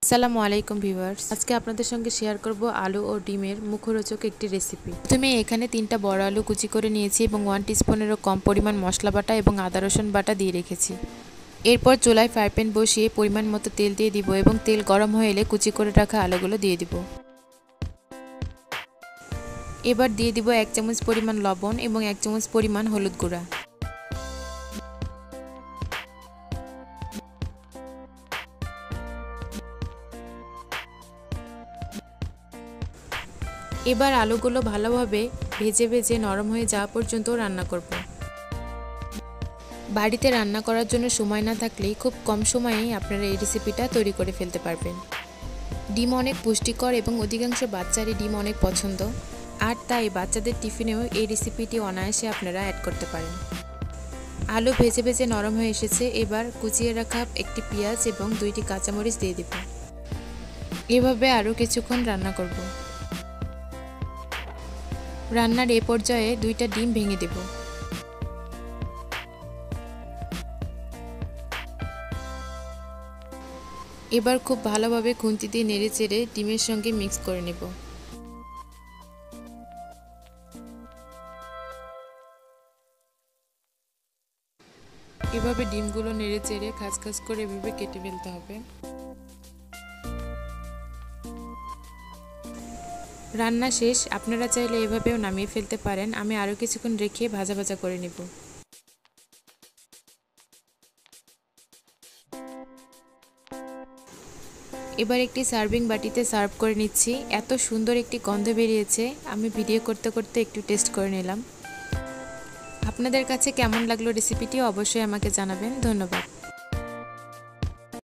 আসসালামু আলাইকুম ভিউয়ার্স, আজকে আপনাদের সঙ্গে শেয়ার করব আলু ও ডিমের মুখরোচক একটি রেসিপি। প্রথমে এখানে 3টা বড় আলু কুচি করে নিয়েছি এবং 1 টিস্পুনেরও কম পরিমাণ মশলা বাটা এবং আদা রসুন বাটা দিয়ে রেখেছি। এরপর চুলায় ফ্রাই প্যান বসিয়ে পরিমাণ মতো তেল দিয়ে দিব এবং তেল গরম হয়ে এলে কুচি করে রাখা আলুগুলো দিয়ে দিব। এবার দিয়ে দিব 1 চামচ পরিমাণ লবণ এবং 1 চামচ পরিমাণ হলুদ গুঁড়া। এবার আলুগুলো ভালোভাবে ভেজে ভেজে নরম হয়ে যাওয়া পর্যন্ত রান্না করব। বাড়িতে রান্না করার জন্য সময় না থাকলেই খুব কম সময়েই আপনারা এই রেসিপিটা তৈরি করে ফেলতে পারবেন। ডিম অনেক পুষ্টিকর এবং অধিকাংশ বাচ্চারই ডিম অনেক পছন্দ, আর তাই বাচ্চাদের টিফিনেও এই রেসিপিটি অনায়াসে আপনারা অ্যাড করতে পারেন। আলু ভেজে ভেজে নরম হয়ে এসেছে, এবার কুচিয়ে রাখা একটি পেঁয়াজ এবং 2টি কাঁচামরিচ দিয়ে দেব। এভাবে আরও কিছুক্ষণ রান্না করব। রান্নার এ পর্যায়ে 2টা ডিম ভেঙে দেব। এবার খুব ভালোভাবে খুন্তি দিয়ে নেড়ে চেড়ে ডিমের সঙ্গে মিক্স করে নেব। এভাবে ডিমগুলো নেড়ে চেড়ে খাঁজ খাঁজ করে এভাবে কেটে ফেলতে হবে। রান্না শেষ, আপনারা চাইলে এভাবেও নামিয়ে ফেলতে পারেন। আমি আরও কিছুক্ষণ রেখে ভাজা ভাজা করে নেব। এবার একটি সার্ভিং বাটিতে সার্ভ করে নিচ্ছি। এত সুন্দর একটি গন্ধ বেরিয়েছে, আমি ভিডিও করতে করতে একটু টেস্ট করে নিলাম। আপনাদের কাছে কেমন লাগলো রেসিপিটি অবশ্যই আমাকে জানাবেন। ধন্যবাদ।